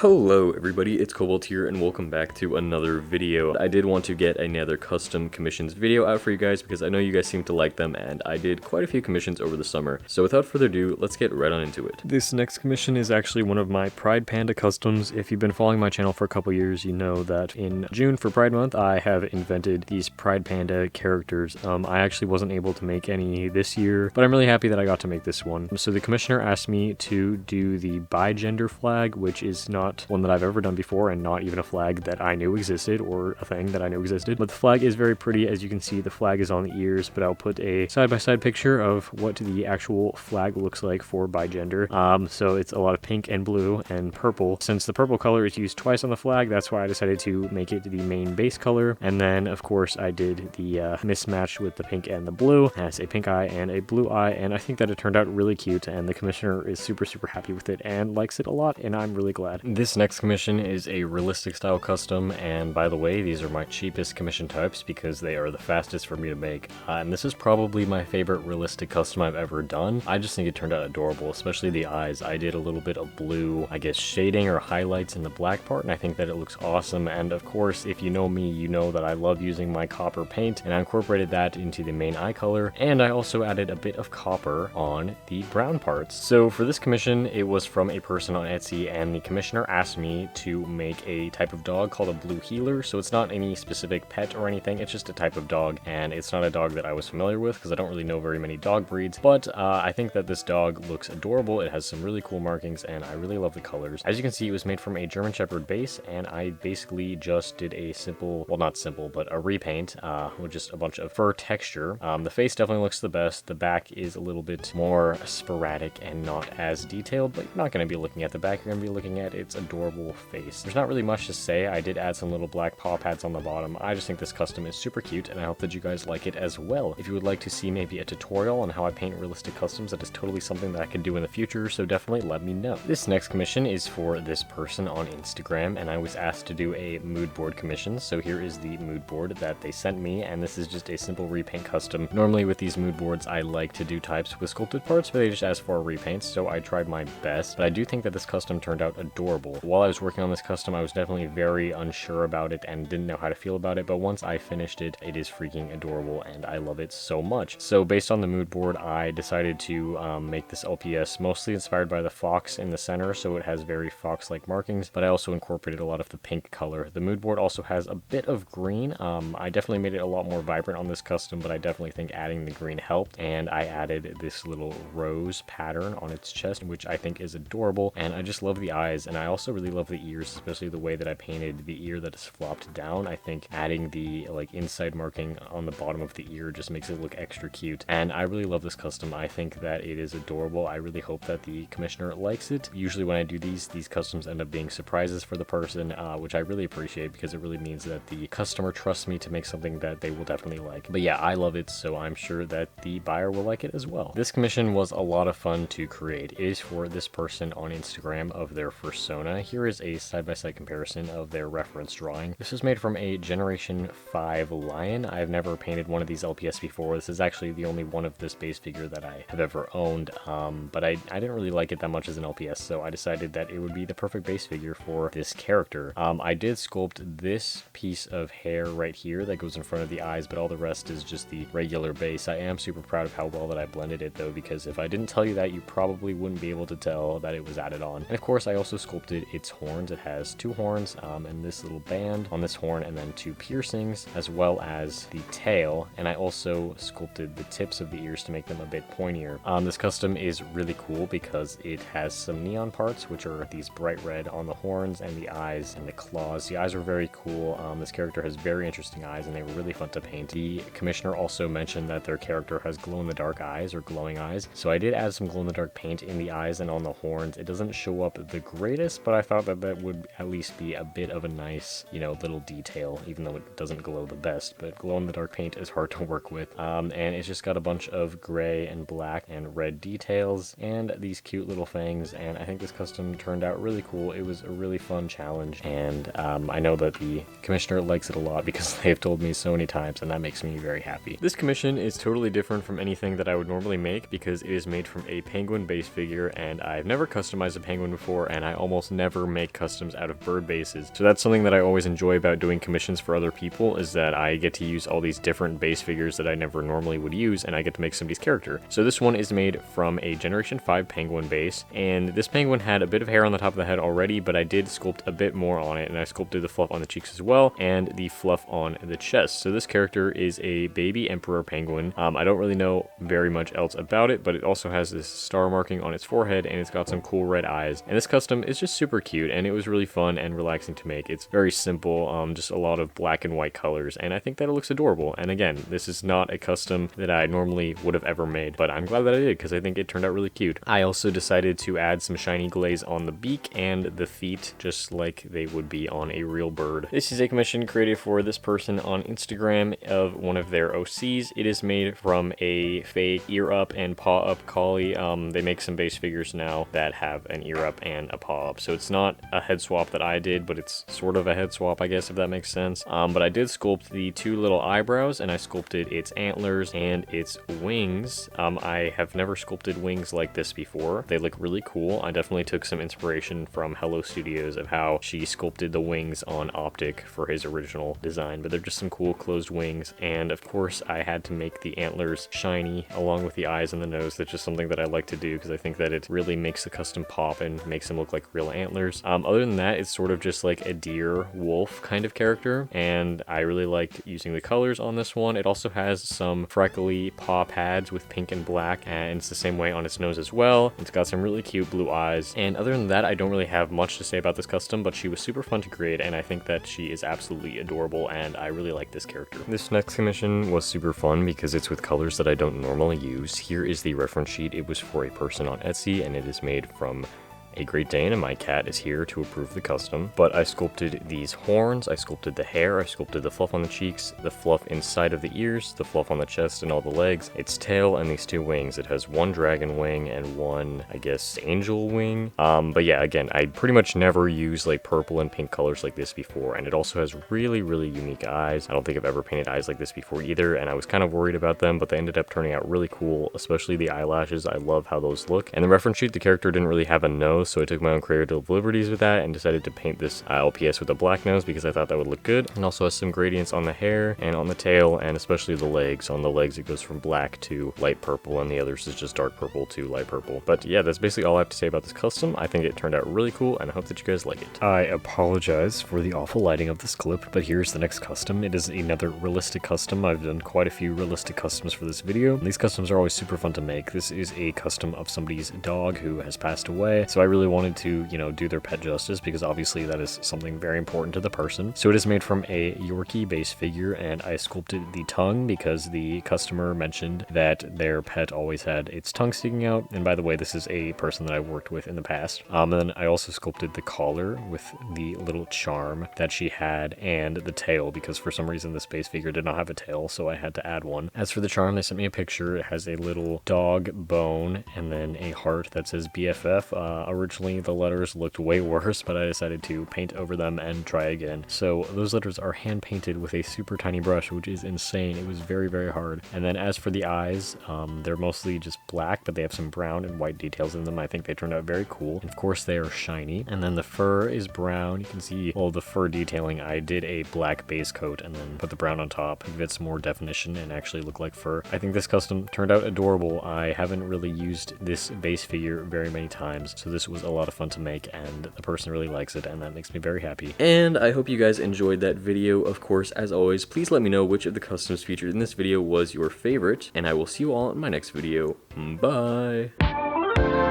Hello everybody, it's Cobalt here and welcome back to another video. I did want to get another custom commissions video out for you guys because I know you guys seem to like them and I did quite a few commissions over the summer. So without further ado, let's get right on into it. This next commission is actually one of my Pride Panda customs. If you've been following my channel for a couple years, you know that in June for Pride Month, I have invented these Pride Panda characters. I actually wasn't able to make any this year, but I'm really happy that I got to make this one. So the commissioner asked me to do the bi-gender flag, which is not one that I've ever done before and not even a flag that I knew existed or a thing that I knew existed. But the flag is very pretty. As you can see, the flag is on the ears, but I'll put a side-by-side picture of what the actual flag looks like for bi-gender. So it's a lot of pink and blue and purple. Since the purple color is used twice on the flag, that's why I decided to make it the main base color. And then, of course, I did the mismatch with the pink and the blue. It has a pink eye and a blue eye, and I think that it turned out really cute, and the commissioner is super happy with it and likes it a lot, and I'm really glad. This next commission is a realistic style custom, and by the way, these are my cheapest commission types because they are the fastest for me to make, and this is probably my favorite realistic custom I've ever done. I just think it turned out adorable, especially the eyes. I did a little bit of blue, I guess, shading or highlights in the black part, and I think that it looks awesome. And of course, if you know me, you know that I love using my copper paint, and I incorporated that into the main eye color, and I also added a bit of copper on the brown parts. So for this commission, it was from a person on Etsy, and the commissioner asked me to make a type of dog called a blue heeler. So it's not any specific pet or anything, it's just a type of dog, and it's not a dog that I was familiar with because I don't really know very many dog breeds, but I think that this dog looks adorable. It has some really cool markings and I really love the colors. As you can see, it was made from a German Shepherd base, and I basically just did a simple, well, not simple, but a repaint with just a bunch of fur texture. The face definitely looks the best. The back is a little bit more sporadic and not as detailed, but you're not going to be looking at the back, you're going to be looking at its adorable face. There's not really much to say. I did add some little black paw pads on the bottom. I just think this custom is super cute, and I hope that you guys like it as well. If you would like to see maybe a tutorial on how I paint realistic customs, that is totally something that I can do in the future, so definitely let me know. This next commission is for this person on Instagram, and I was asked to do a mood board commission, so here is the mood board that they sent me, and this is just a simple repaint custom. Normally with these mood boards, I like to do types with sculpted parts, but they just asked for a repaint, so I tried my best, but I do think that this custom turned out adorable. While I was working on this custom, I was definitely very unsure about it and didn't know how to feel about it, but once I finished it, it is freaking adorable and I love it so much. So based on the mood board, I decided to make this LPS mostly inspired by the fox in the center, so it has very fox-like markings, but I also incorporated a lot of the pink color. The mood board also has a bit of green. I definitely made it a lot more vibrant on this custom, but I definitely think adding the green helped, and I added this little rose pattern on its chest, which I think is adorable, and I just love the eyes, and I also really love the ears, especially the way that I painted the ear that is flopped down. I think adding the inside marking on the bottom of the ear just makes it look extra cute, and I really love this custom. I think that it is adorable. I really hope that the commissioner likes it. Usually when I do these customs end up being surprises for the person, which I really appreciate because it really means that the customer trusts me to make something that they will definitely like. But yeah, I love it, so I'm sure that the buyer will like it as well. This commission was a lot of fun to create. It is for this person on Instagram of their Fursona. Here is a side-by-side comparison of their reference drawing. This was made from a Generation 5 lion. I've never painted one of these LPS before. This is actually the only one of this base figure that I have ever owned, but I didn't really like it that much as an LPS, so I decided that it would be the perfect base figure for this character. I did sculpt this piece of hair right here that goes in front of the eyes, but all the rest is just the regular base. I am super proud of how well that I blended it though, because if I didn't tell you that, you probably wouldn't be able to tell that it was added on. And of course, I also sculpted its horns. It has two horns and this little band on this horn, and then two piercings, as well as the tail. And I also sculpted the tips of the ears to make them a bit pointier. This custom is really cool because it has some neon parts, which are these bright red on the horns and the eyes and the claws. The eyes are very cool. This character has very interesting eyes, and they were really fun to paint. The commissioner also mentioned that their character has glow-in-the-dark eyes or glowing eyes, so I did add some glow-in-the-dark paint in the eyes and on the horns. It doesn't show up the greatest, but I thought that that would at least be a bit of a nice, little detail, even though it doesn't glow the best. But glow-in-the-dark paint is hard to work with, and it's just got a bunch of gray and black and red details and these cute little fangs, and I think this custom turned out really cool. It was a really fun challenge, and I know that the commissioner likes it a lot because they've told me so many times, and that makes me very happy. This commission is totally different from anything that I would normally make because it is made from a penguin base figure, and I've never customized a penguin before, and I almost almost never make customs out of bird bases. So that's something that I always enjoy about doing commissions for other people, is that I get to use all these different base figures that I never normally would use, and I get to make somebody's character. So this one is made from a Generation 5 penguin base, and this penguin had a bit of hair on the top of the head already, but I did sculpt a bit more on it, and I sculpted the fluff on the cheeks as well, and the fluff on the chest. So this character is a baby emperor penguin. I don't really know very much else about it, but it also has this star marking on its forehead, and it's got some cool red eyes. And this custom is just super cute, and it was really fun and relaxing to make. It's very simple, just a lot of black and white colors, and I think that it looks adorable. And again, this is not a custom that I normally would have ever made, but I'm glad that I did, because I think it turned out really cute. I also decided to add some shiny glaze on the beak and the feet, just like they would be on a real bird. This is a commission created for this person on Instagram of one of their OCs. It is made from a fake ear up and paw up collie. They make some base figures now that have an ear up and a paw up, so it's not a head swap that I did, but it's sort of a head swap, I guess, if that makes sense. But I did sculpt the two little eyebrows, and I sculpted its antlers and its wings. I have never sculpted wings like this before. They look really cool. I definitely took some inspiration from Hello Studios of how she sculpted the wings on Optic for his original design, but they're just some cool closed wings. And of course I had to make the antlers shiny along with the eyes and the nose. That's just something that I like to do, because I think that it really makes the custom pop and makes them look like real antlers. Other than that, it's sort of just like a deer wolf kind of character, and I really like using the colors on this one. It also has some freckly paw pads with pink and black, and it's the same way on its nose as well. It's got some really cute blue eyes, and other than that, I don't really have much to say about this custom, but she was super fun to create, and I think that she is absolutely adorable, and I really like this character. This next commission was super fun because it's with colors that I don't normally use. Here is the reference sheet. It was for a person on Etsy, and it is made from a Great Dane, and my cat is here to approve the custom. But I sculpted these horns, I sculpted the hair, I sculpted the fluff on the cheeks, the fluff inside of the ears, the fluff on the chest and all the legs, its tail, and these two wings. It has one dragon wing and one, I guess, angel wing. But yeah, again, I pretty much never used like purple and pink colors like this before, and it also has really, really unique eyes. I don't think I've ever painted eyes like this before either, and I was kind of worried about them, but they ended up turning out really cool, especially the eyelashes. I love how those look. And the reference sheet, the character didn't really have a nose, so I took my own creative liberties with that and decided to paint this LPS with a black nose because I thought that would look good. And also has some gradients on the hair and on the tail, and especially the legs. On the legs it goes from black to light purple, and the others is just dark purple to light purple. But yeah, that's basically all I have to say about this custom. I think it turned out really cool, and I hope that you guys like it. I apologize for the awful lighting of this clip, but here's the next custom. It is another realistic custom. I've done quite a few realistic customs for this video. These customs are always super fun to make. This is a custom of somebody's dog who has passed away, so I really wanted to, you know, do their pet justice, because obviously that is something very important to the person. So it is made from a Yorkie base figure, and I sculpted the tongue because the customer mentioned that their pet always had its tongue sticking out. And by the way, this is a person that I worked with in the past. And then I also sculpted the collar with the little charm that she had, and the tail, because for some reason this base figure did not have a tail, so I had to add one. As for the charm, they sent me a picture. It has a little dog bone and then a heart that says BFF. Originally the letters looked way worse, but I decided to paint over them and try again. So those letters are hand painted with a super tiny brush, which is insane. It was very, very hard. And then as for the eyes, they're mostly just black, but they have some brown and white details in them. I think they turned out very cool. And of course they are shiny. And then the fur is brown. You can see all the fur detailing. I did a black base coat and then put the brown on top to give it some more definition and actually look like fur. I think this custom turned out adorable. I haven't really used this base figure very many times, so this was a lot of fun to make, and the person really likes it, and that makes me very happy. And I hope you guys enjoyed that video. Of course, as always, please let me know which of the customs featured in this video was your favorite, and I will see you all in my next video. Bye!